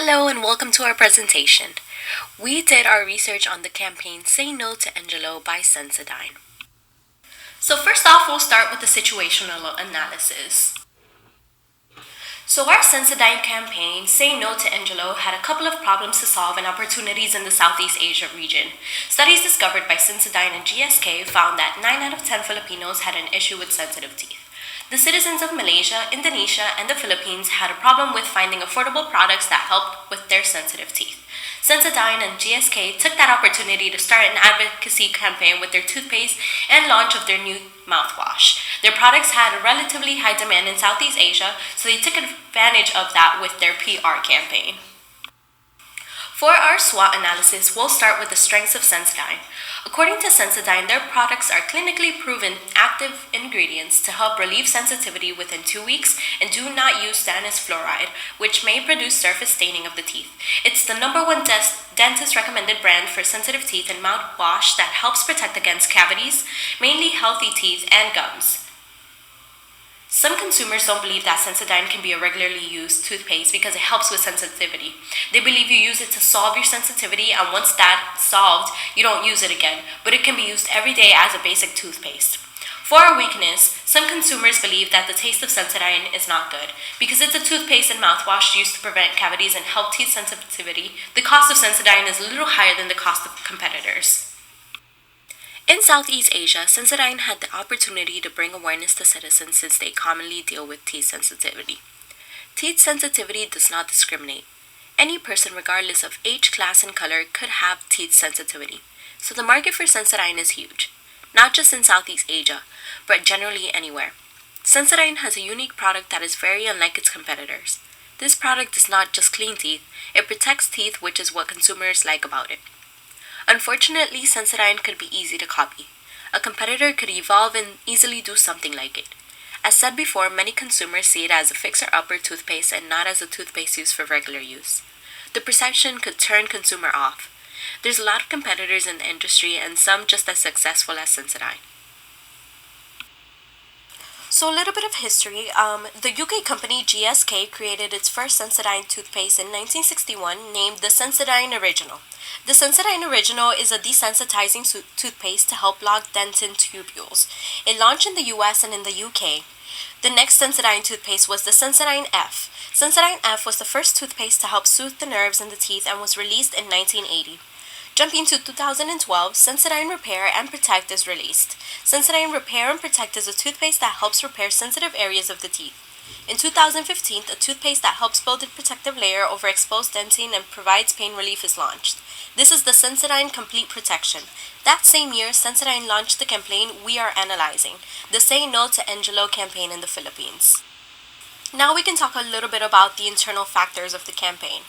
Hello and welcome to our presentation. We did our research on the campaign Say No to Angelo by Sensodyne. So first off, we'll start with the situational analysis. So our Sensodyne campaign, Say No to Angelo, had a couple of problems to solve and opportunities in the Southeast Asia region. Studies discovered by Sensodyne and GSK found that 9 out of 10 Filipinos had an issue with sensitive teeth. The citizens of Malaysia, Indonesia, and the Philippines had a problem with finding affordable products that helped with their sensitive teeth. Sensodyne and GSK took that opportunity to start an advocacy campaign with their toothpaste and launch of their new mouthwash. Their products had a relatively high demand in Southeast Asia, so they took advantage of that with their PR campaign. For our SWOT analysis, we'll start with the strengths of Sensodyne. According to Sensodyne, their products are clinically proven active ingredients to help relieve sensitivity within 2 weeks and do not use stannous fluoride, which may produce surface staining of the teeth. It's the number one dentist recommended brand for sensitive teeth and mouthwash that helps protect against cavities, mainly healthy teeth and gums. Some consumers don't believe that Sensodyne can be a regularly used toothpaste because it helps with sensitivity. They believe you use it to solve your sensitivity, and once that's solved, you don't use it again, but it can be used every day as a basic toothpaste. For our weakness, some consumers believe that the taste of Sensodyne is not good. Because it's a toothpaste and mouthwash used to prevent cavities and help teeth sensitivity, the cost of Sensodyne is a little higher than the cost of competitors. In Southeast Asia, Sensodyne had the opportunity to bring awareness to citizens since they commonly deal with teeth sensitivity. Teeth sensitivity does not discriminate. Any person, regardless of age, class, and color, could have teeth sensitivity. So the market for Sensodyne is huge, not just in Southeast Asia, but generally anywhere. Sensodyne has a unique product that is very unlike its competitors. This product does not just clean teeth, it protects teeth, which is what consumers like about it. Unfortunately, Sensodyne could be easy to copy. A competitor could evolve and easily do something like it. As said before, many consumers see it as a fixer-upper toothpaste and not as a toothpaste used for regular use. The perception could turn consumer off. There's a lot of competitors in the industry and some just as successful as Sensodyne. So a little bit of history. The UK company GSK created its first Sensodyne toothpaste in 1961 named the Sensodyne Original. The Sensodyne Original is a desensitizing toothpaste to help block dentin tubules. It launched in the US and in the UK. The next Sensodyne toothpaste was the Sensodyne F. Sensodyne F was the first toothpaste to help soothe the nerves in the teeth and was released in 1980. Jumping to 2012, Sensodyne Repair and Protect is released. Sensodyne Repair and Protect is a toothpaste that helps repair sensitive areas of the teeth. In 2015, a toothpaste that helps build a protective layer over exposed dentin and provides pain relief is launched. This is the Sensodyne Complete Protection. That same year, Sensodyne launched the campaign We Are Analyzing, the Say No to Angelo campaign in the Philippines. Now we can talk a little bit about the internal factors of the campaign.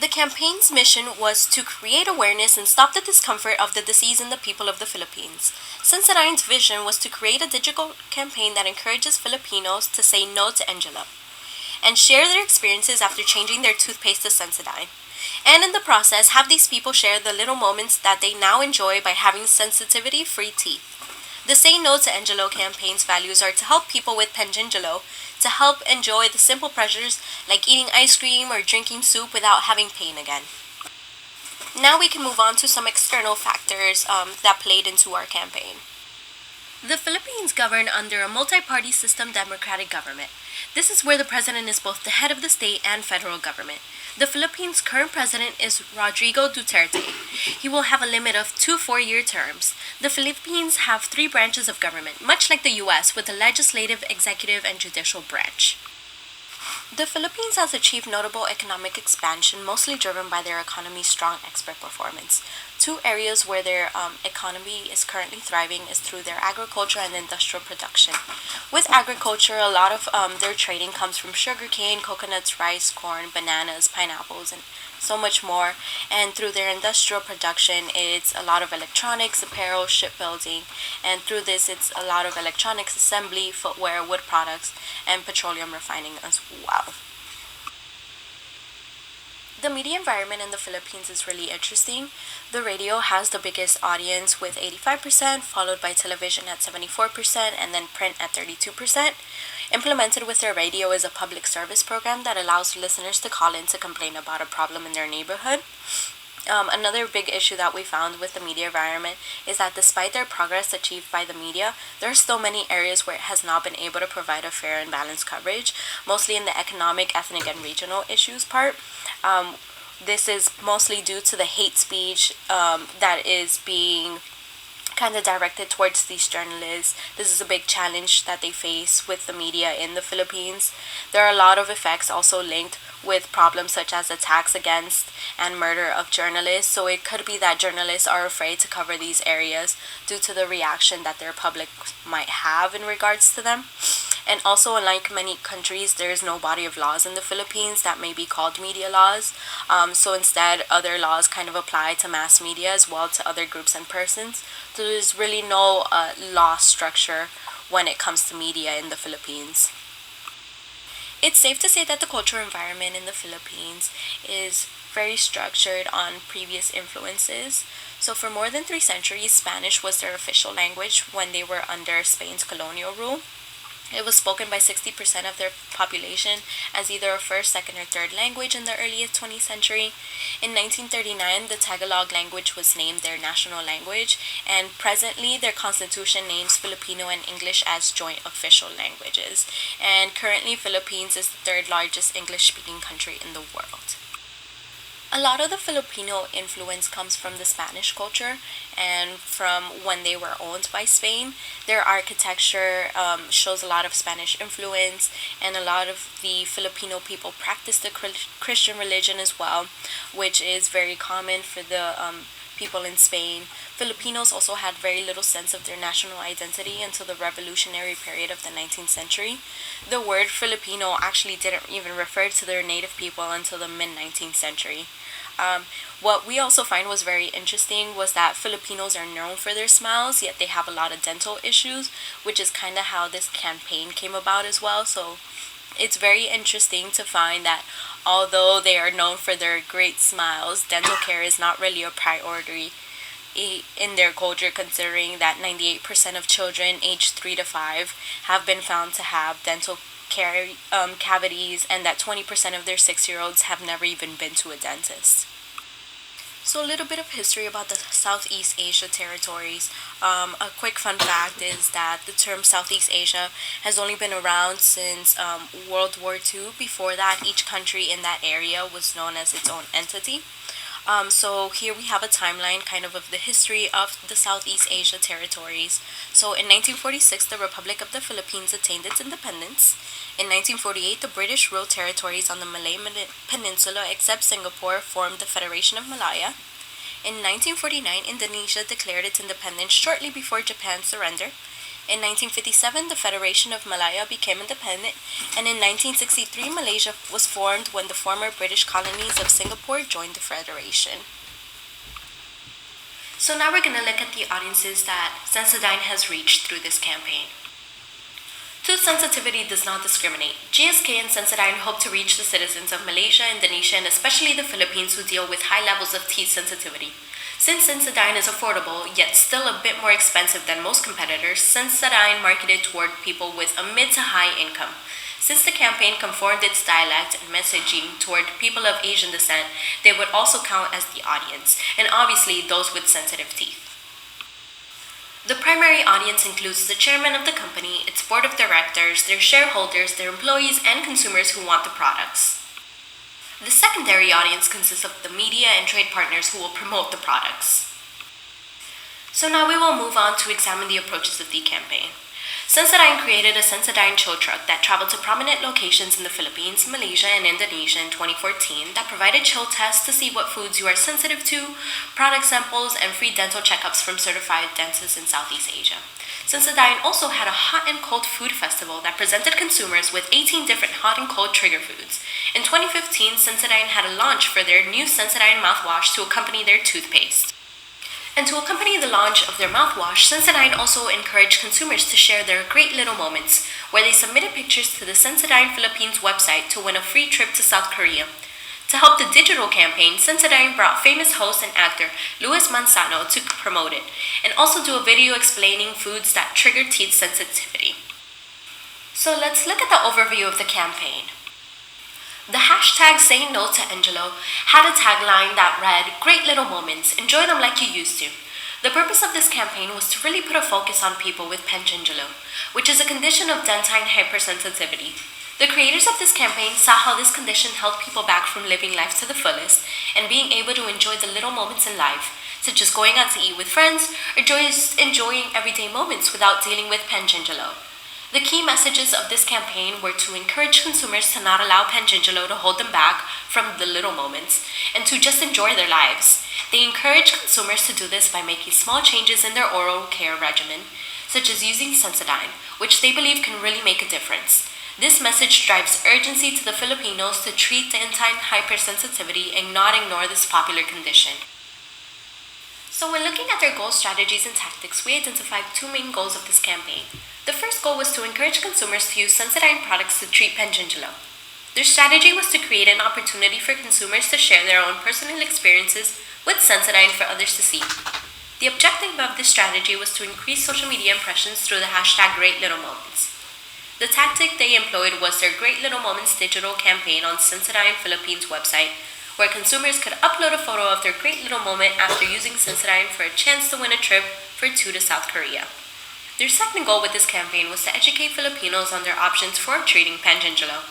The campaign's mission was to create awareness and stop the discomfort of the disease in the people of the Philippines. Sensodyne's vision was to create a digital campaign that encourages Filipinos to say no to Angelo and share their experiences after changing their toothpaste to Sensodyne. And in the process, have these people share the little moments that they now enjoy by having sensitivity-free teeth. The Say No to Angelo campaign's values are to help people with pangingelo to help enjoy the simple pleasures like eating ice cream or drinking soup without having pain again. Now we can move on to some external factors that played into our campaign. The Philippines govern under a multi-party system democratic government. This is where the president is both the head of the state and federal government. The Philippines' current president is Rodrigo Duterte. He will have a limit of 2 4-year terms. The Philippines have 3 branches of government, much like the US, with a legislative, executive, and judicial branch. The Philippines has achieved notable economic expansion, mostly driven by their economy's strong export performance. 2 areas where their economy is currently thriving is through their agriculture and industrial production. With agriculture, a lot of their trading comes from sugarcane, coconuts, rice, corn, bananas, pineapples, and so much more. And through their industrial production, it's a lot of electronics, apparel, shipbuilding, and through this, it's a lot of electronics assembly, footwear, wood products, and petroleum refining as well. The media environment in the Philippines is really interesting. The radio has the biggest audience with 85%, followed by television at 74%, and then print at 32%. Implemented with their radio is a public service program that allows listeners to call in to complain about a problem in their neighborhood. Another big issue that we found with the media environment is that despite their progress achieved by the media, there are still many areas where it has not been able to provide a fair and balanced coverage, mostly in the economic, ethnic, and regional issues part. This is mostly due to the hate speech that is being kind of directed towards these journalists. This is a big challenge that they face with the media in the Philippines. There are a lot of effects also linked with problems such as attacks against and murder of journalists. So it could be that journalists are afraid to cover these areas due to the reaction that their public might have in regards to them. And also, unlike many countries, there is no body of laws in the Philippines that may be called media laws. So instead, other laws kind of apply to mass media as well to other groups and persons. So there's really no law structure when it comes to media in the Philippines. It's safe to say that the cultural environment in the Philippines is very structured on previous influences. So for more than 3 centuries, Spanish was their official language when they were under Spain's colonial rule. It was spoken by 60% of their population as either a first, second, or third language in the earliest 20th century. In 1939, the Tagalog language was named their national language, and presently their constitution names Filipino and English as joint official languages. And currently, Philippines is the third largest English-speaking country in the world. A lot of the Filipino influence comes from the Spanish culture and from when they were owned by Spain. Their architecture shows a lot of Spanish influence, and a lot of the Filipino people practice the Christian religion as well, which is very common for the people in Spain. Filipinos also had very little sense of their national identity until the revolutionary period of the 19th century. The word Filipino actually didn't even refer to their native people until the mid-19th century. What we also find was very interesting was that Filipinos are known for their smiles, yet they have a lot of dental issues, which is kind of how this campaign came about as well. So it's very interesting to find that although they are known for their great smiles, dental care is not really a priority in their culture, considering that 98% of children aged 3 to 5 have been found to have dental cavities, and that 20% of their 6-year-olds have never even been to a dentist. So a little bit of history about the Southeast Asia territories. A quick fun fact is that the term Southeast Asia has only been around since World War II. Before that, each country in that area was known as its own entity. So here we have a timeline kind of the history of the Southeast Asia territories. So in 1946, the Republic of the Philippines attained its independence. In 1948, the British ruled territories on the Malay Peninsula except Singapore formed the Federation of Malaya. In 1949, Indonesia declared its independence shortly before Japan's surrender. In 1957, the Federation of Malaya became independent, and in 1963, Malaysia was formed when the former British colonies of Singapore joined the Federation. So now we're going to look at the audiences that Sensodyne has reached through this campaign. Tooth sensitivity does not discriminate. GSK and Sensodyne hope to reach the citizens of Malaysia, Indonesia, and especially the Philippines who deal with high levels of teeth sensitivity. Since Sensodyne is affordable, yet still a bit more expensive than most competitors, Sensodyne marketed toward people with a mid to high income. Since the campaign conformed its dialect and messaging toward people of Asian descent, they would also count as the audience, and obviously those with sensitive teeth. The primary audience includes the chairman of the company, its board of directors, their shareholders, their employees, and consumers who want the products. The secondary audience consists of the media and trade partners who will promote the products. So now we will move on to examine the approaches of the campaign. Sensodyne created a Sensodyne chill truck that traveled to prominent locations in the Philippines, Malaysia, and Indonesia in 2014 that provided chill tests to see what foods you are sensitive to, product samples, and free dental checkups from certified dentists in Southeast Asia. Sensodyne also had a hot and cold food festival that presented consumers with 18 different hot and cold trigger foods. In 2015, Sensodyne had a launch for their new Sensodyne mouthwash to accompany their toothpaste. And to accompany the launch of their mouthwash, Sensodyne also encouraged consumers to share their great little moments, where they submitted pictures to the Sensodyne Philippines website to win a free trip to South Korea. To help the digital campaign, Sensodyne brought famous host and actor Luis Manzano to promote it, and also do a video explaining foods that trigger teeth sensitivity. So let's look at the overview of the campaign. The hashtag Say No to Angelo had a tagline that read, "Great little moments, enjoy them like you used to." The purpose of this campaign was to really put a focus on people with pangingelo, which is a condition of dentine hypersensitivity. The creators of this campaign saw how this condition held people back from living life to the fullest and being able to enjoy the little moments in life, such as going out to eat with friends or just enjoying everyday moments without dealing with pangingelo. The key messages of this campaign were to encourage consumers to not allow pangingelo to hold them back from the little moments and to just enjoy their lives. They encourage consumers to do this by making small changes in their oral care regimen, such as using Sensodyne, which they believe can really make a difference. This message drives urgency to the Filipinos to treat dentine hypersensitivity and not ignore this popular condition. So when looking at their goals, strategies, and tactics, we identified two main goals of this campaign. The first goal was to encourage consumers to use Sensodyne products to treat pangingelo. Their strategy was to create an opportunity for consumers to share their own personal experiences with Sensodyne for others to see. The objective of this strategy was to increase social media impressions through the hashtag Great Little Moments. The tactic they employed was their Great Little Moments digital campaign on Sensodyne Philippines website, where consumers could upload a photo of their great little moment after using Sensodyne for a chance to win a trip for two to South Korea. Their second goal with this campaign was to educate Filipinos on their options for treating pangingelo.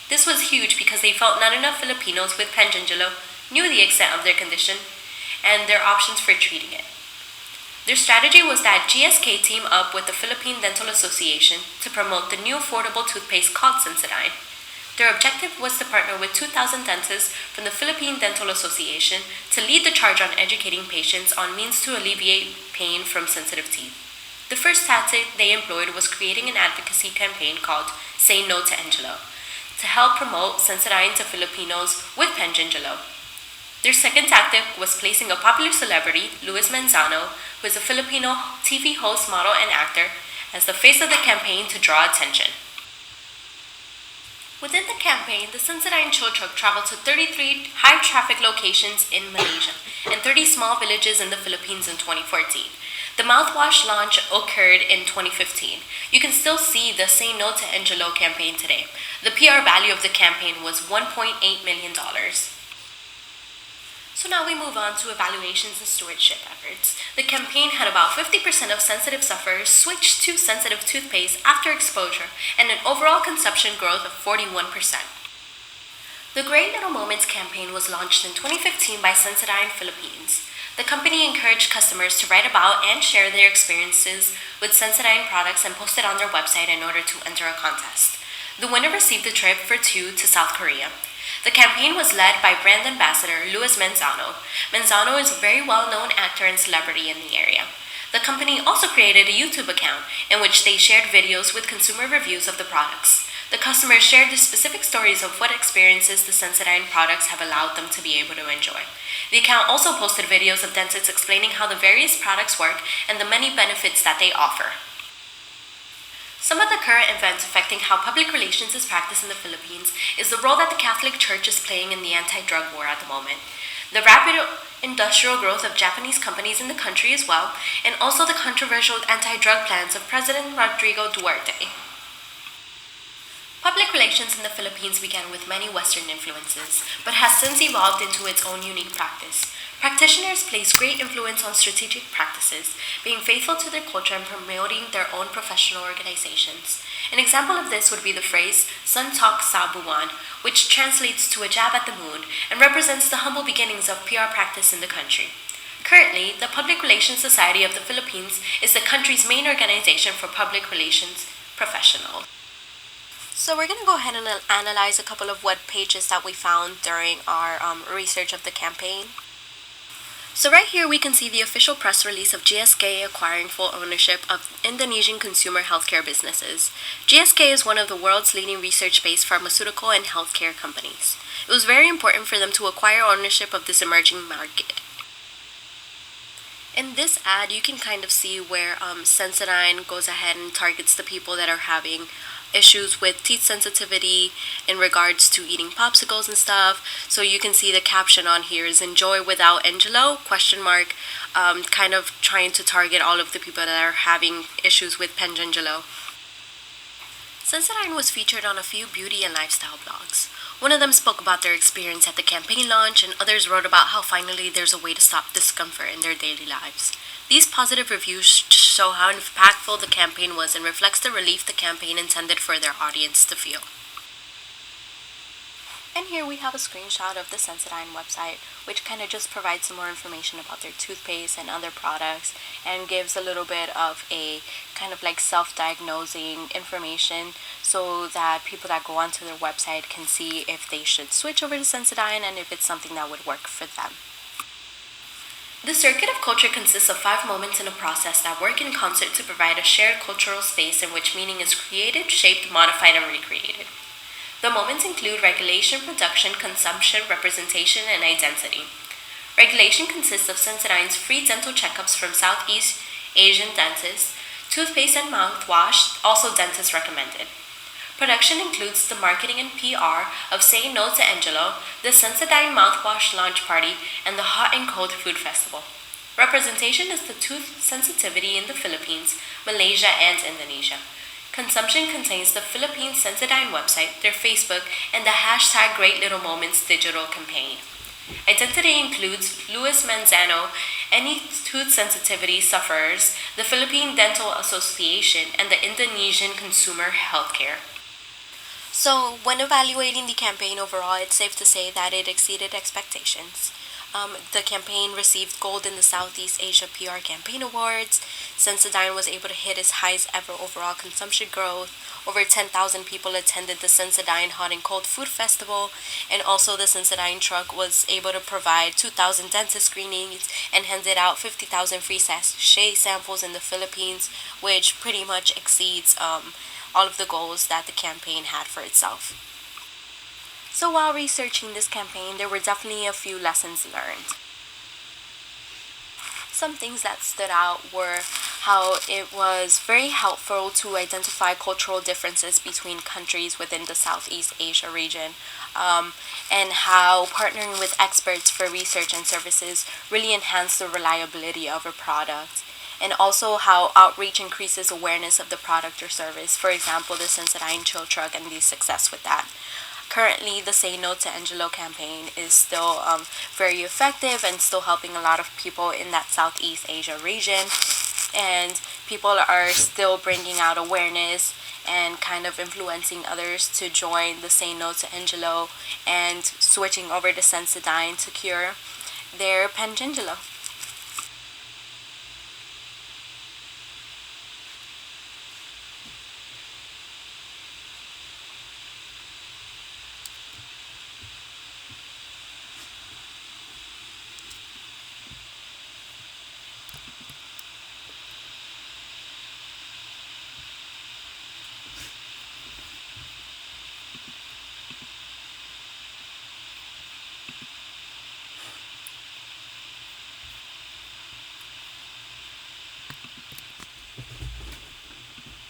This was huge because they felt not enough Filipinos with pangingelo knew the extent of their condition and their options for treating it. Their strategy was that GSK team up with the Philippine Dental Association to promote the new affordable toothpaste called Sensodyne. Their objective was to partner with 2,000 dentists from the Philippine Dental Association to lead the charge on educating patients on means to alleviate pain from sensitive teeth. The first tactic they employed was creating an advocacy campaign called Say No to Angelo to help promote Sensodyne to Filipinos with pangingelo. Their second tactic was placing a popular celebrity, Luis Manzano, who is a Filipino TV host, model, and actor, as the face of the campaign to draw attention. Within the campaign, the Sensodyne Chill Truck traveled to 33 high-traffic locations in Malaysia and 30 small villages in the Philippines in 2014. The mouthwash launch occurred in 2015. You can still see the Say No to Angelo campaign today. The PR value of the campaign was $1.8 million. So now we move on to evaluations and stewardship efforts. The campaign had about 50% of sensitive sufferers switch to sensitive toothpaste after exposure and an overall consumption growth of 41%. The Great Little Moments campaign was launched in 2015 by Sensodyne Philippines. The company encouraged customers to write about and share their experiences with Sensodyne products and post it on their website in order to enter a contest. The winner received a trip for two to South Korea. The campaign was led by brand ambassador Luis Manzano. Manzano is a very well-known actor and celebrity in the area. The company also created a YouTube account in which they shared videos with consumer reviews of the products. The customers shared the specific stories of what experiences the Sensodyne products have allowed them to be able to enjoy. The account also posted videos of dentists explaining how the various products work and the many benefits that they offer. Some of the current events affecting how public relations is practiced in the Philippines is the role that the Catholic Church is playing in the anti-drug war at the moment, the rapid industrial growth of Japanese companies in the country as well, and also the controversial anti-drug plans of President Rodrigo Duterte. Public relations in the Philippines began with many Western influences, but has since evolved into its own unique practice. Practitioners place great influence on strategic practices, being faithful to their culture and promoting their own professional organizations. An example of this would be the phrase, "Suntok sa buwan," which translates to a jab at the moon and represents the humble beginnings of PR practice in the country. Currently, the Public Relations Society of the Philippines is the country's main organization for public relations professionals. So we're going to go ahead and analyze a couple of web pages that we found during our research of the campaign. So right here we can see the official press release of GSK acquiring full ownership of Indonesian consumer healthcare businesses. GSK is one of the world's leading research-based pharmaceutical and healthcare companies. It was very important for them to acquire ownership of this emerging market. In this ad, you can kind of see where Sensodyne goes ahead and targets the people that are having issues with teeth sensitivity in regards to eating popsicles and stuff. So you can see the caption on here is "Enjoy without Angelo?" ? Kind of trying to target all of the people that are having issues with pangingelo. Sensodyne was featured on a few beauty and lifestyle blogs. One of them spoke about their experience at the campaign launch, and others wrote about how finally there's a way to stop discomfort in their daily lives. These positive reviews show how impactful the campaign was and reflects the relief the campaign intended for their audience to feel. And here we have a screenshot of the Sensodyne website, which kind of just provides some more information about their toothpaste and other products, and gives a little bit of a kind of like self-diagnosing information so that people that go onto their website can see if they should switch over to Sensodyne and if it's something that would work for them. The circuit of culture consists of 5 moments in a process that work in concert to provide a shared cultural space in which meaning is created, shaped, modified, and recreated. The moments include regulation, production, consumption, representation, and identity. Regulation consists of Sensodyne's free dental checkups from Southeast Asian dentists, toothpaste and mouthwash, also dentist recommended. Production includes the marketing and PR of Say No to Angelo, the Sensodyne mouthwash launch party, and the Hot and Cold Food Festival. Representation is the tooth sensitivity in the Philippines, Malaysia, and Indonesia. Consumption contains the Philippines Sensodyne website, their Facebook, and the hashtag Great Little Moments digital campaign. Identity includes Luis Manzano, any tooth sensitivity sufferers, the Philippine Dental Association, and the Indonesian Consumer Healthcare. So, when evaluating the campaign overall, it's safe to say that it exceeded expectations. The campaign received gold in the Southeast Asia PR Campaign Awards. Sensodyne was able to hit its highest ever overall consumption growth. Over 10,000 people attended the Sensodyne Hot and Cold Food Festival, and also the Sensodyne truck was able to provide 2,000 dentist screenings and handed out 50,000 free sachet samples in the Philippines, which pretty much exceeds all of the goals that the campaign had for itself. So while researching this campaign, there were definitely a few lessons learned. Some things that stood out were how it was very helpful to identify cultural differences between countries within the Southeast Asia region, and how partnering with experts for research and services really enhanced the reliability of a product. And also how outreach increases awareness of the product or service. For example, the Sensodyne Chill Truck and the success with that. Currently, the Say No to Angelo campaign is still very effective and still helping a lot of people in that Southeast Asia region. And people are still bringing out awareness and kind of influencing others to join the Say No to Angelo and switching over to Sensodyne to cure their Pangingelo.